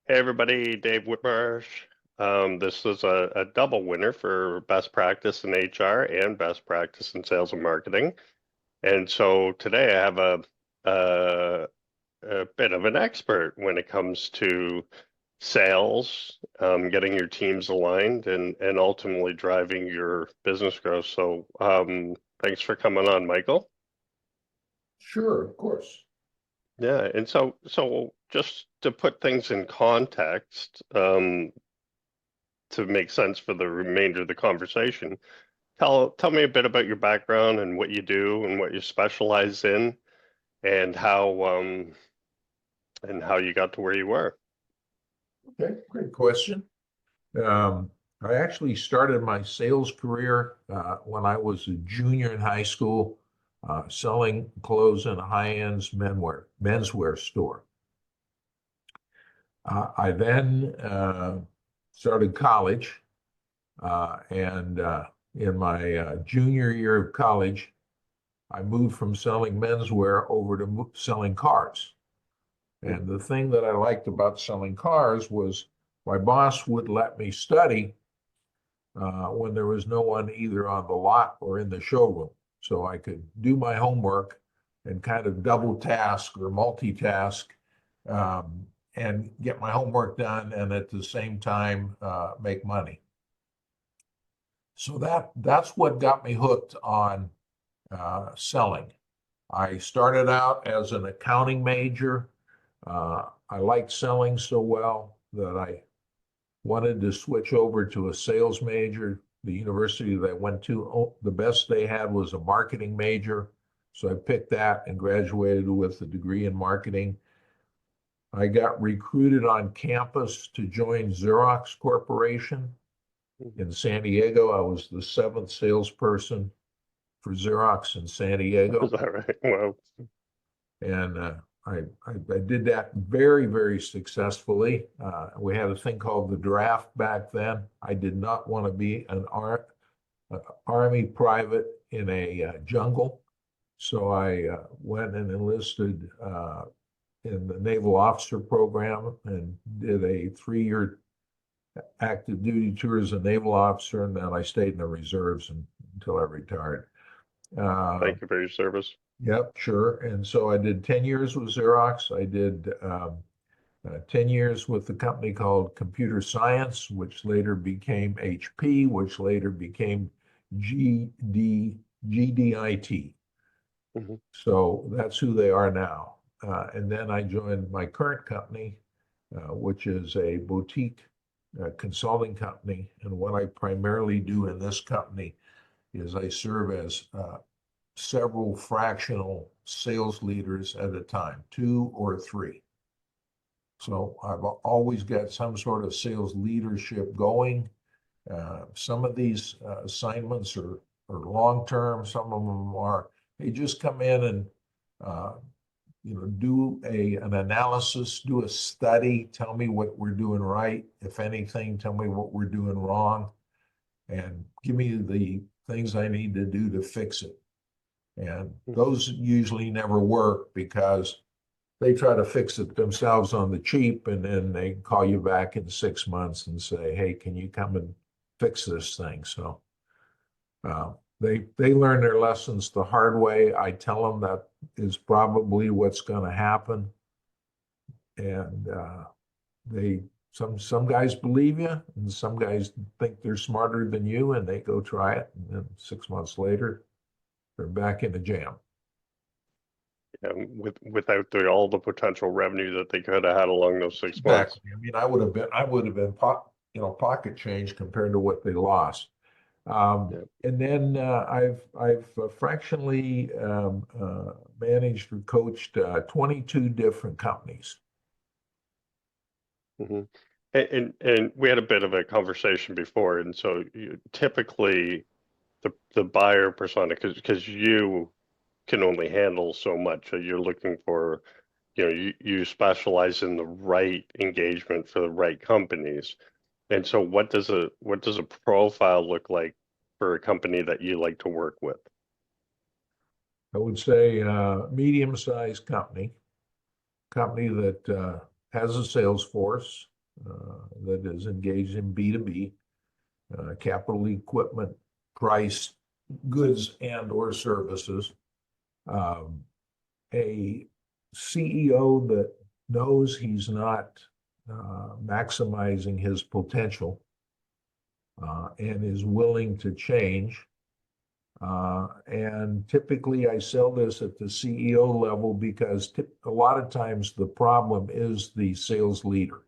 Hey everybody, Dave Whitmarsh. This is a double winner for best practice in HR and best practice in sales and marketing. And so today I have a, a bit of an expert when it comes to sales, getting your teams aligned and ultimately driving your business growth. So thanks for coming on, Michael. Sure, of course. Yeah, and so just to put things in context, to make sense for the remainder of the conversation. Tell me a bit about your background and what you do and what you specialize in and how you got to where you were. Okay, great question. Um, I actually started my sales career when I was a junior in high school, selling clothes in a high-end menswear store. I then started college, and in my junior year of college, I moved from selling menswear over to selling cars. And the thing that I liked about selling cars was my boss would let me study when there was no one either on the lot or in the showroom. So I could do my homework and kind of double task or multitask um, and get my homework done and at the same time make money. So that's what got me hooked on selling. I started out as an accounting major. I liked selling so well that I wanted to switch over to a sales major. The university that I went to, the best they had was a marketing major. So I picked that and graduated with a degree in marketing. I got recruited on campus to join Xerox Corporation in San Diego. I was the seventh salesperson for Xerox in San Is Diego. that right? Well, And I did that very, very successfully. We had a thing called the draft back then. I did not want to be an Army private in a jungle. So I went and enlisted in the Naval Officer Program and did a 3-year active duty tour as a naval officer. And then I stayed in the reserves until I retired. Uh, thank you for your service. Yep, sure. And so I did 10 years with Xerox. I did 10 years with a company called Computer Science, which later became HP, which later became GDIT. Hmm. So that's who they are now. And then I joined my current company, which is a boutique consulting company. And what I primarily do in this company is I serve as several fractional sales leaders at a time, 2 or 3. So I've always got some sort of sales leadership going. Some of these assignments are long term. Some of them are, hey, just come in and uh, do an analysis, do a study, tell me what we're doing right. If anything, tell me what we're doing wrong, and give me the things I need to do to fix it. And those usually never work because they try to fix it themselves on the cheap, and then they call you back in 6 months and say, "Hey, can you come and fix this thing?" So they learn their lessons the hard way. I tell them that is probably what's going to happen, and they some guys believe you, and some guys think they're smarter than you, and they go try it, and then 6 months later, they're back in a jam. Without all the potential revenue that they could have had along those 6 months. Exactly. I mean, I would have been pocket change compared to what they lost. Yeah. And then I've fractionally managed or coached 22 different companies. Hmm. And we had a bit of a conversation before, and so typically the buyer persona, because you can only handle so much. So you're looking for, you specialize in the right engagement for the right companies. And so what does a profile look like for a company that you like to work with? I would say medium-sized company that has a sales force, that is engaged in B2B, capital equipment, price, goods and or services. A CEO that knows he's not maximizing his potential and is willing to change. And typically I sell this at the CEO level because a lot of times the problem is the sales leader.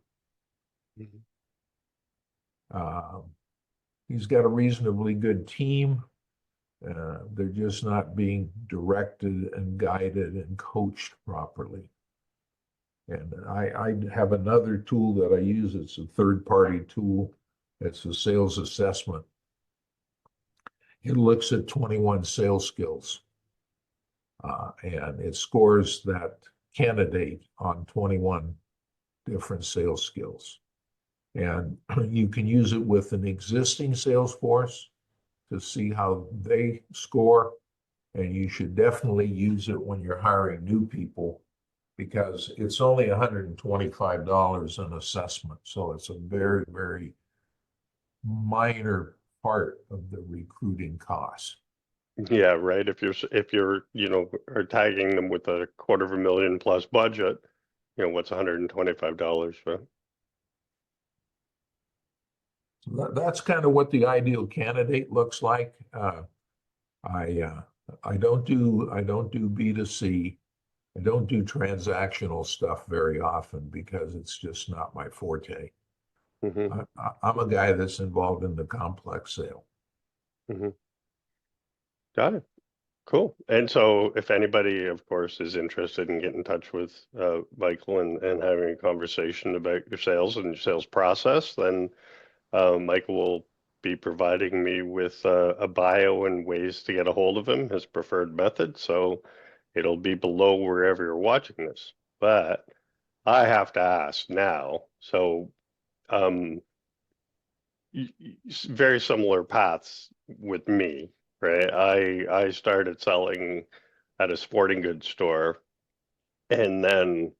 Mhm. He's got a reasonably good team. They're just not being directed and guided and coached properly. And I have another tool that I use. It's a third-party tool. It's a sales assessment. It looks at 21 sales skills, and it scores that candidate on 21 different sales skills. And you can use it with an existing sales force to see how they score. And you should definitely use it when you're hiring new people because it's only $125 an assessment. So it's a very, very minor part of the recruiting cost. Yeah, right. If you're are tagging them with a $250,000 plus budget, what's $125, right? So that's kind of what the ideal candidate looks like. I I don't do B2C. I don't do transactional stuff very often because it's just not my forte. Mm-hmm. I'm a guy that's involved in the complex sale. Mm-hmm. Got it. Cool. And so if anybody, of course, is interested in getting in touch with Michael and having a conversation about your sales and your sales process, then Michael will be providing me with a bio and ways to get a hold of him, his preferred method. So it'll be below wherever you're watching this. But I have to ask now. So um, very similar paths with me, right? I started selling at a sporting goods store, and then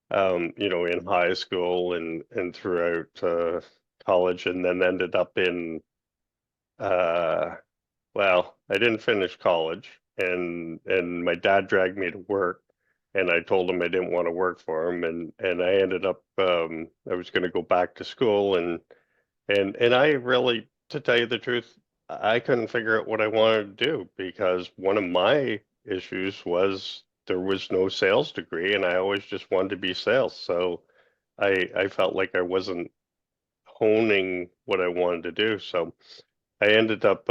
in high school and throughout college, and then ended up in uh, well, I didn't finish college, and my dad dragged me to work, and I told him I didn't want to work for him, and I ended up I was going to go back to school and I really, to tell you the truth, I couldn't figure out what I wanted to do because one of my issues was there was no sales degree and I always just wanted to be sales. So I felt like I wasn't honing what I wanted to do. So I ended up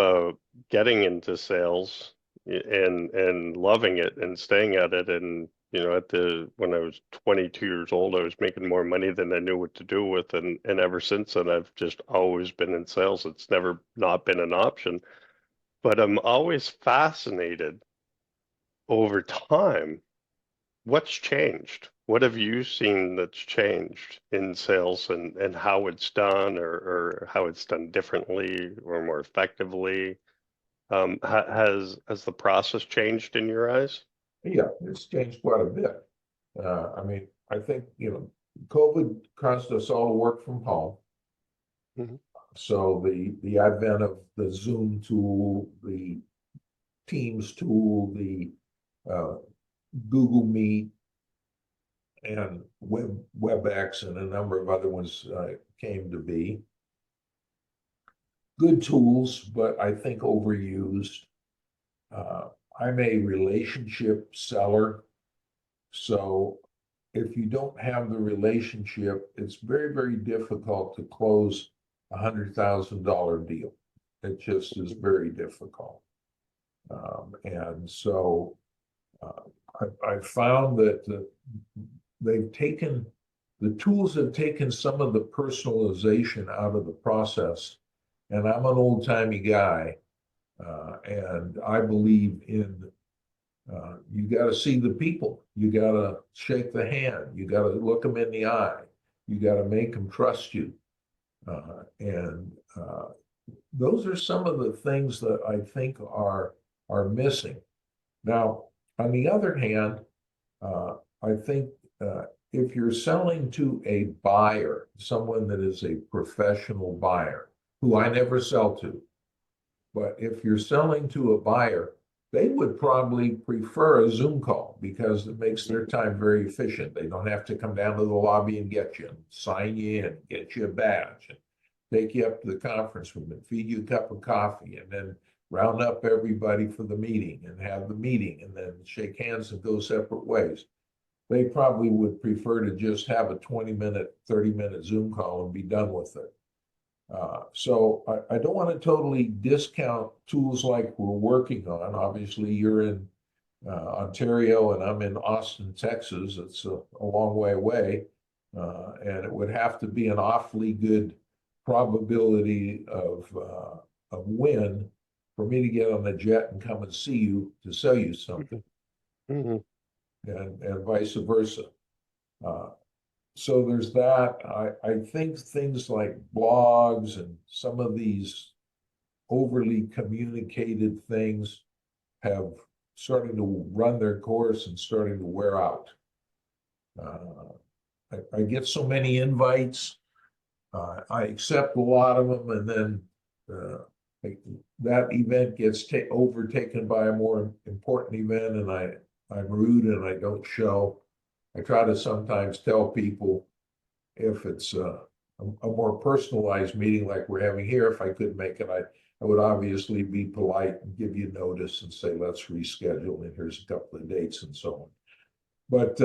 getting into sales and loving it and staying at it. And at the when I was 22 years old, I was making more money than I knew what to do with. And ever since then, I've just always been in sales. It's never not been an option. But I'm always fascinated over time. What's changed? What have you seen that's changed in sales and how it's done or how it's done differently or more effectively? Has the process changed in your eyes? Yeah, it's changed quite a bit. I mean, I think, COVID caused us all to work from home. Mhm. So the advent of the Zoom tool, the Teams tool, the uh, Google Meet, and WebEx, and a number of other ones came to be. Good tools, but I think overused. Uh, I'm a relationship seller, so if you don't have the relationship, it's very, very difficult to close $100,000 deal. It just is very difficult. And so I found that they've taken, the tools have taken some of the personalization out of the process. And I'm an old timey guy, and I believe in you got to see the people. You got to shake the hand. You got to look them in the eye. You got to make them trust you. And those are some of the things that I think are missing. Now, on the other hand, I think if you're selling to a buyer, someone that is a professional buyer, who I never sell to, but if you're selling to a buyer, they would probably prefer a Zoom call because it makes their time very efficient. They don't have to come down to the lobby and get you, and sign you in, get you a badge, and take you up to the conference room and feed you a cup of coffee, and then round up everybody for the meeting and have the meeting and then shake hands and go separate ways. They probably would prefer to just have a 20-minute, 30-minute Zoom call and be done with it. So I don't want to totally discount tools like we're working on. Obviously, you're in Ontario and I'm in Austin, Texas. It's a long way away. And it would have to be an awfully good probability of win for me to get on a jet and come and see you to sell you something, Mhm. and vice versa. So there's that. I think things like blogs and some of these overly communicated things have starting to run their course and starting to wear out. I get so many invites. I accept a lot of them, and then that event gets overtaken by a more important event, and I'm rude and I don't show. I try to sometimes tell people if it's a more personalized meeting like we're having here, if I couldn't make it, I would obviously be polite and give you notice and say, let's reschedule, and here's a couple of dates and so on. But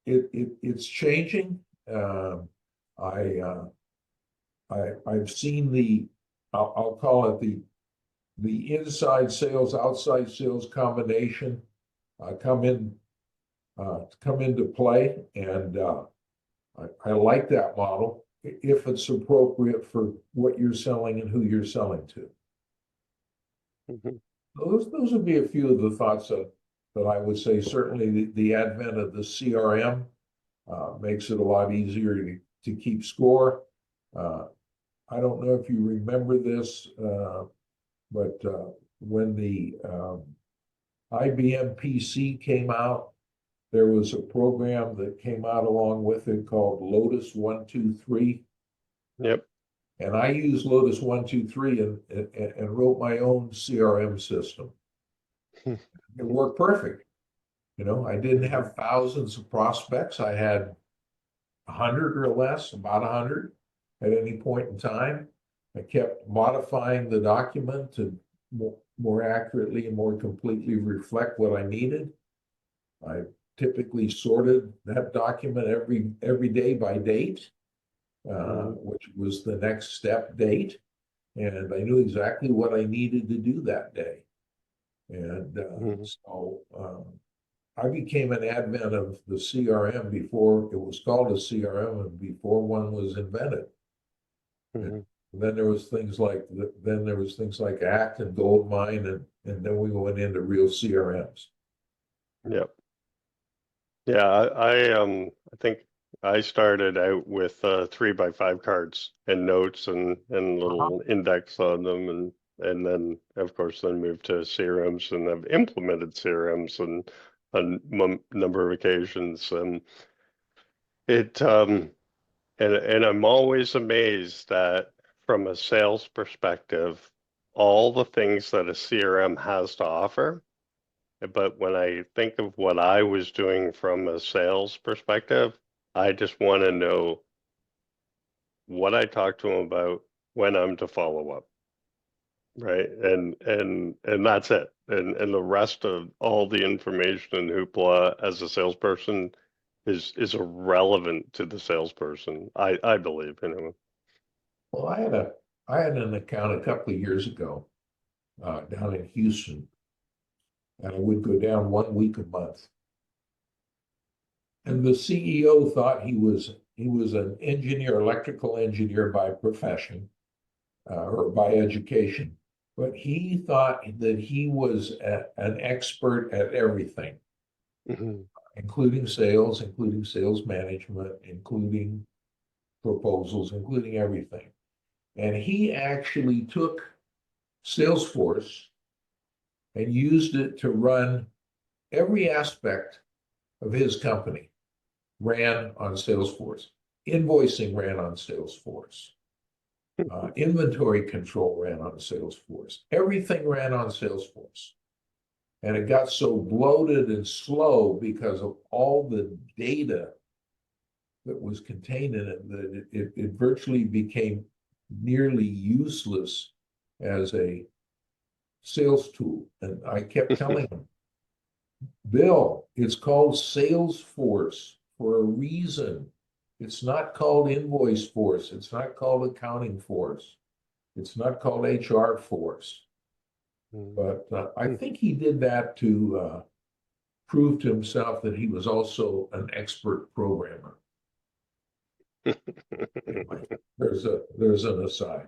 it's changing. I've seen I'll call it the inside sales, outside sales combination come into play, and I like that model if it's appropriate for what you're selling and who you're selling to. Mhm. Those would be a few of the thoughts that I would say. Certainly, the advent of the CRM makes it a lot easier to keep score. I don't know if you remember this, but when the IBM PC came out, there was a program that came out along with it called Lotus 123. Yep. And I used Lotus 123 and wrote my own CRM system. Hmm. It worked perfect. I didn't have thousands of prospects. I had 100 or less, about 100 at any point in time. I kept modifying the document to more accurately and more completely reflect what I needed. I typically sorted that document every day by date, which was the next step date. And I knew exactly what I needed to do that day. And so I became an advent of the CRM before it was called a CRM and before one was invented. And then there was things like Act and Goldmine, and then we went into real CRMs. Yep. Yeah, I think I started out with 3x5 cards and notes and little index on them, and then of course then moved to CRMs, and I've implemented CRMs and on number of occasions, and it and I'm always amazed that from a sales perspective, all the things that a CRM has to offer. But when I think of what I was doing from a sales perspective, I just want to know what I talk to them about, when I'm to follow up, right? And that's it. And the rest of all the information and hoopla as a salesperson is irrelevant to the salesperson. I believe, Well, I had an account a couple of years ago down in Houston, and I would go down 1 week a month. And the CEO thought he was an engineer, electrical engineer by profession or by education, but he thought that he was an expert at everything, Mhm. including sales management, including proposals, including everything. And he actually took Salesforce and used it to run every aspect of his company, ran on Salesforce. Invoicing ran on Salesforce. Inventory control ran on Salesforce. Everything ran on Salesforce. And it got so bloated and slow because of all the data that was contained in it that it virtually became nearly useless as a sales tool. And I kept telling him, Bill, it's called Salesforce for a reason. It's not called Invoice Force. It's not called Accounting Force. It's not called HR Force. But I think he did that to prove to himself that he was also an expert programmer. Anyway, there's an aside.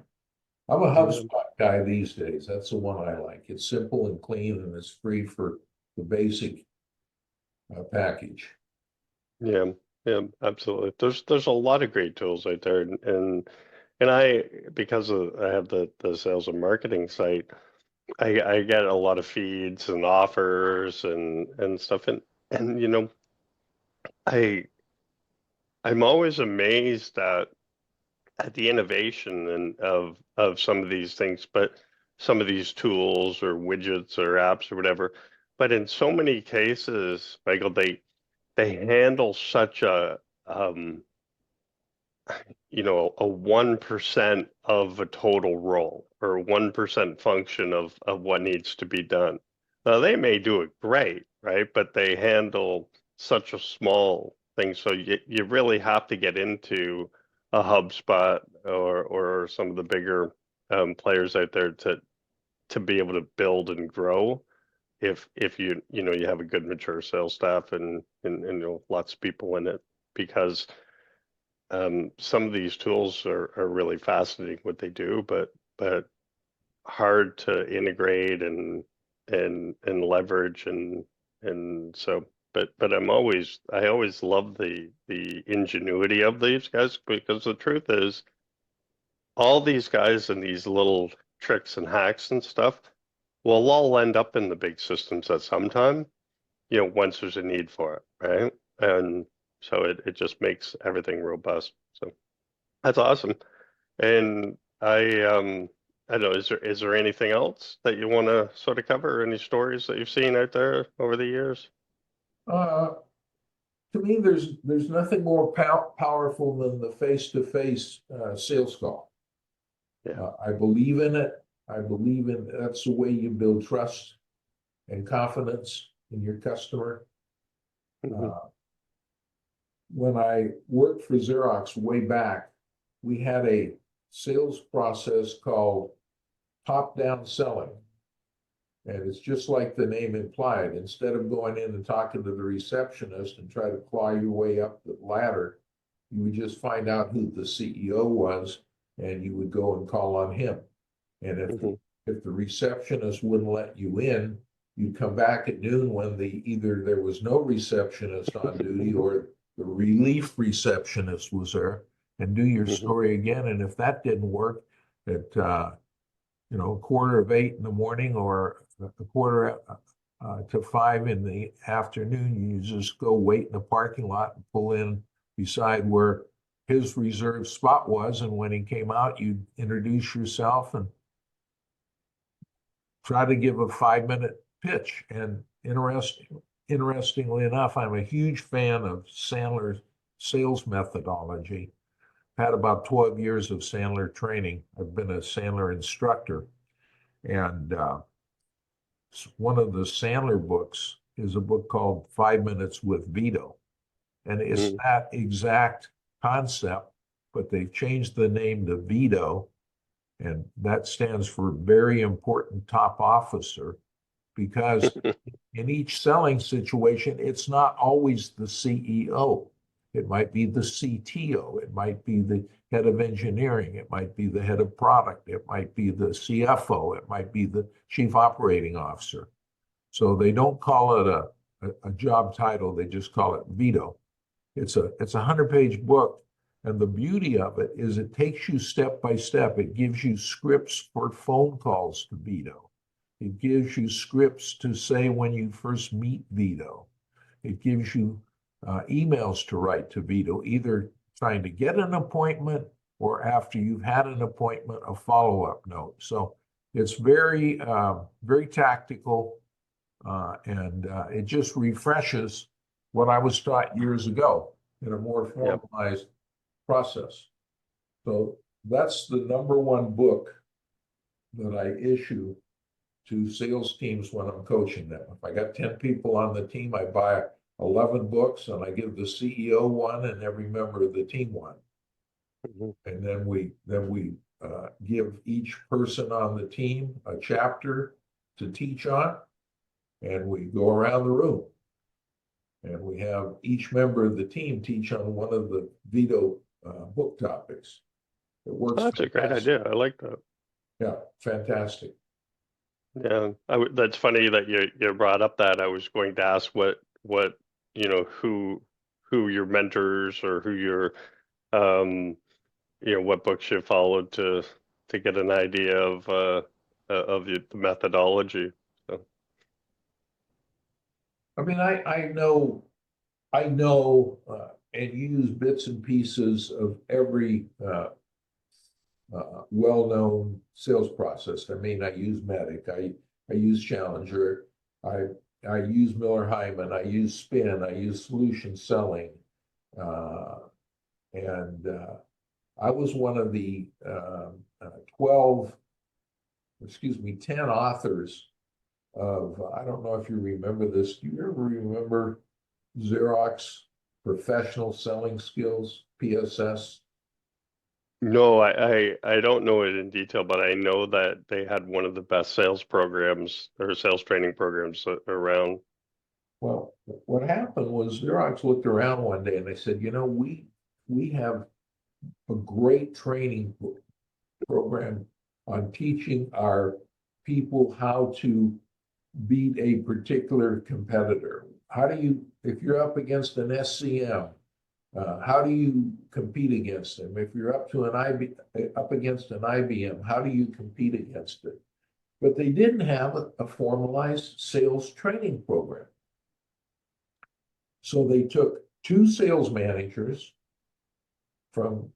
I'm a HubSpot guy these days. That's the one I like. It's simple and clean, and it's free for the basic package. Yeah, yeah, absolutely. There's a lot of great tools out there, and I because I have the sales and marketing site, I get a lot of feeds and offers and stuff, and I I'm always amazed at the innovation and of some of these things, but some of these tools or widgets or apps or whatever. But in so many cases, Michael, they handle such um, a 1% of a total role or 1% function of what needs to be done. Now they may do it great, right? But they handle such a small thing. So you really have to get into a HubSpot or some of the bigger players out there to be able to build and grow if you have a good mature sales staff and lots of people in it because some of these tools are really fascinating what they do, but hard to integrate and leverage and so but I always love the ingenuity of these guys because the truth is all these guys and these little tricks and hacks and stuff will all end up in the big systems at some time, once there's a need for it, right? And so it just makes everything robust. So that's awesome. And I don't know, is there anything else that you want to sort of cover? Any stories that you've seen out there over the years? Uh, to me, there's nothing more powerful than the face-to-face sales call. Yeah. I believe in it. I believe in that's the way you build trust and confidence in your customer. Hmm. Uh, when I worked for Xerox way back, we had a sales process called top-down selling. And it's just like the name implied. Instead of going in and talking to the receptionist and try to claw your way up the ladder, you would just find out who the CEO was and you would go and call on him. And Hmm. if the receptionist wouldn't let you in, you'd come back at noon when either there was no receptionist on duty or the relief receptionist was there and do your Hmm. story again. And if that didn't work, at a quarter of 8 in the morning or a quarter to 5 in the afternoon, you just go wait in the parking lot and pull in beside where his reserved spot was. And when he came out, you introduce yourself and try to give a 5-minute pitch. And interestingly enough, I'm a huge fan of Sandler's sales methodology. Had about 12 years of Sandler training. I've been a Sandler instructor. And one of the Sandler books is a book called 5 Minutes with Vito. And it's Hmm. that exact concept, but they've changed the name to Vito. And that stands for very important top officer because in each selling situation, it's not always the CEO. It might be the CTO. It might be the head of engineering. It might be the head of product. It might be the CFO. It might be the chief operating officer. So they don't call it a job title. They just call it Vito. It's a 100-page book. And the beauty of it is it takes you step by step. It gives you scripts for phone calls to Vito. It gives you scripts to say when you first meet Vito. It gives you emails to write to Vito, either trying to get an appointment or after you've had an appointment, a follow-up note. So it's very, very tactical, and it just refreshes what I was taught years ago in a more Yep. formalized process. So that's the number one book that I issue to sales teams when I'm coaching them. If I got 10 people on the team, I buy 11 books and I give the CEO one and every member of the team one. Mhm. And then we give each person on the team a chapter to teach on, and we go around the room. And we have each member of the team teach on one of the Vito book topics. It works Oh, that's a great fantastic. idea. I like that. Yeah, fantastic. Yeah, that's funny that you brought up that. I was going to ask what who your mentors or who your um what books you followed to get an idea of the methodology. So, I mean, I know and use bits and pieces of every well-known sales process. I mean, I use Medic, I use Challenger, I I use Miller Hyman, I use Spin, I use solution selling, uh, and I was one of the 12, excuse me, 10 authors of, I don't know if you remember this. Do you ever remember Xerox Professional Selling Skills, PSS? no, I don't know it in detail, but I know that they had one of the best sales programs or sales training programs around. Well, what happened was Xerox looked around one day and they said, you know, we have a great training program on teaching our people how to beat a particular competitor. How do you, if you're up against an SCM, how do you compete against them? If you're up against an IBM, how do you compete against it? But they didn't have a formalized sales training program. So they took two top sales managers from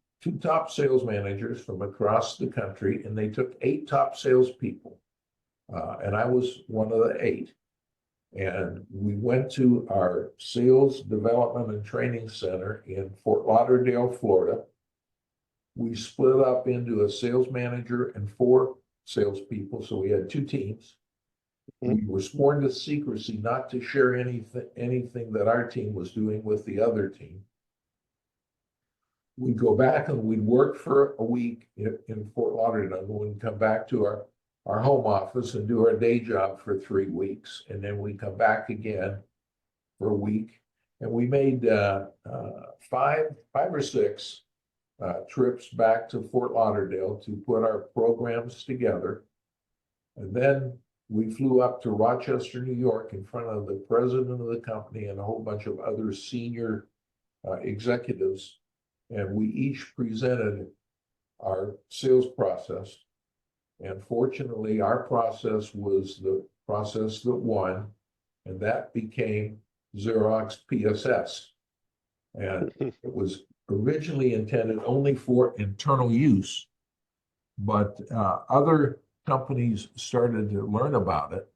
across the country, and they took 8 top salespeople. And I was one of the 8. And we went to our sales development and training center in Fort Lauderdale, Florida. We split up into a sales manager and 4 salespeople. So we had 2 teams. We were sworn to secrecy not to share anything that our team was doing with the other team. We'd go back and we'd work for a week in Fort Lauderdale. We'd come back to our home office and do our day job for 3 weeks. And then we come back again for a week. And we made 5 or 6 trips back to Fort Lauderdale to put our programs together. And then we flew up to Rochester, New York, in front of the president of the company and a whole bunch of other senior executives. And we each presented our sales process. And fortunately, our process was the process that won, and that became Xerox PSS. And it was originally intended only for internal use, but other companies started to learn about it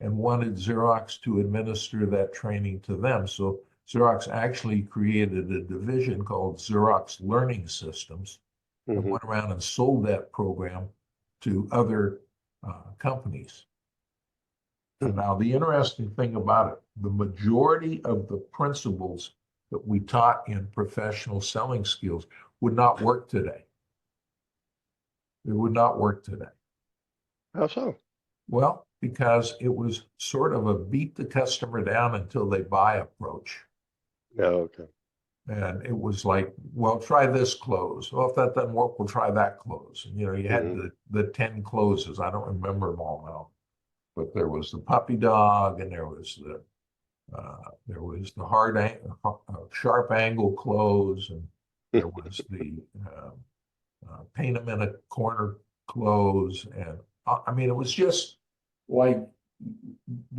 and wanted Xerox to administer that training to them. So Xerox actually created a division called Xerox Learning Systems and Mm-hmm. went around and sold that program to other companies. And now the interesting thing about it, the majority of the principles that we taught in professional selling skills would not work today. It would not work today. How so? Well, because it was sort of a beat the customer down until they buy approach. Yeah, okay. And it was like, well, try this close. Well, if that doesn't work, we'll try that close. And, you know, you had Mm-hmm. the 10 closes. I don't remember them all now, but there was the puppy dog, and there was the sharp angle close, and there was the paint them in a corner close. And I mean, it was just like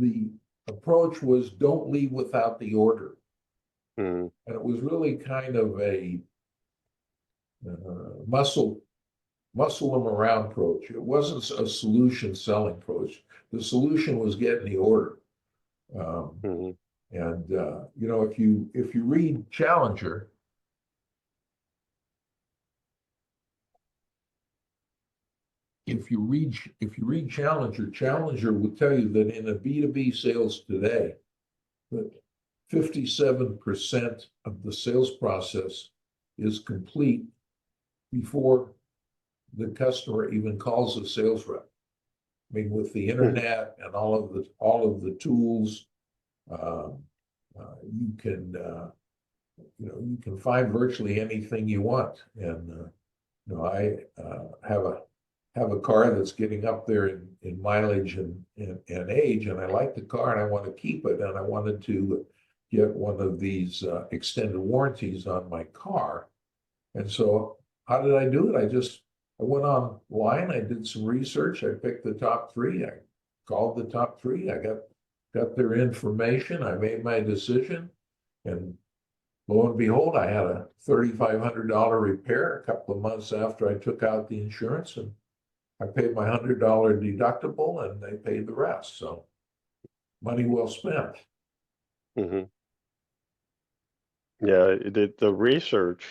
the approach was don't leave without the order. Mm, And it was really kind of a muscle them around approach. It wasn't a solution selling approach. The solution was getting the order. Um, mm, and you know, if you read Challenger, if you read Challenger, Challenger will tell you that in a B2B sales today, that 57% of the sales process is complete before the customer even calls a sales rep. I mean, with the mm, internet and all of the tools, um, you can you can find virtually anything you want. And you know, I have a car that's getting up there in mileage and age, and I like the car and I want to keep it, and I wanted to get one of these extended warranties on my car. And so how did I do it? I went online, I did some research, I picked the top three, I called the top three, I got their information, I made my decision, and lo and behold, I had a $3,500 repair a couple of months after I took out the insurance, and I paid my $100 deductible, and they paid the rest. So money well spent. mm. Yeah, the research,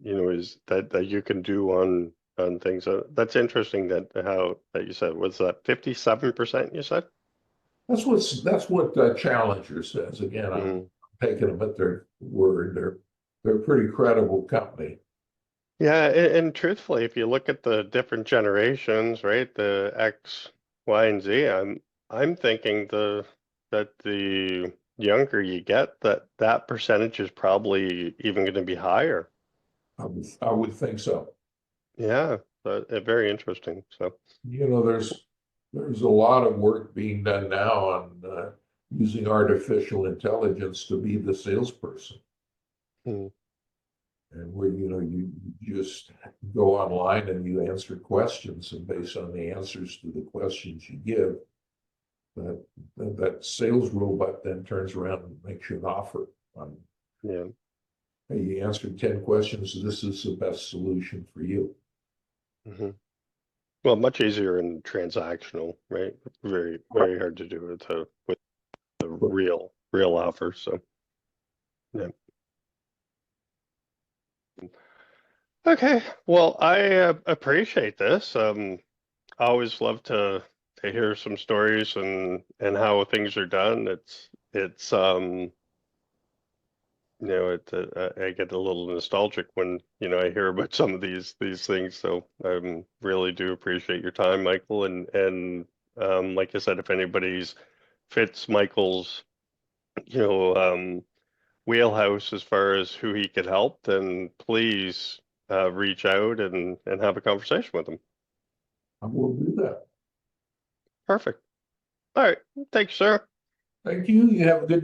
is that you can do on things. That's interesting that how that you said was that 57% you said? That's what Challenger says. Again, I'm Mm. taking them at their word. They're a pretty credible company. Yeah, and truthfully, if you look at the different generations, right, the X, Y, and Z, I'm thinking that the younger you get, that percentage is probably even going to be higher. I would think so. Yeah, but very interesting. So, You know, there's a lot of work being done now on using artificial intelligence to be the salesperson. mm, And where, you know, you just go online and you answer questions, and based on the answers to the questions you give, that that sales robot then turns around and makes you an offer on, yeah. hey, you answered 10 questions, this is the best solution for you. Hmm. Well, much easier in transactional, right? Very, very hard to do with the real offer. So, yeah. Okay. Well, I appreciate this. I always love to hear some stories and how things are done. It's I get a little nostalgic when I hear about some of these things. So really do appreciate your time, Michael. And like I said, if anybody's fits Michael's you know wheelhouse as far as who he could help, then please reach out and have a conversation with him. I will do that. Perfect. All right. Thanks, sir. Thank you. You have a good day.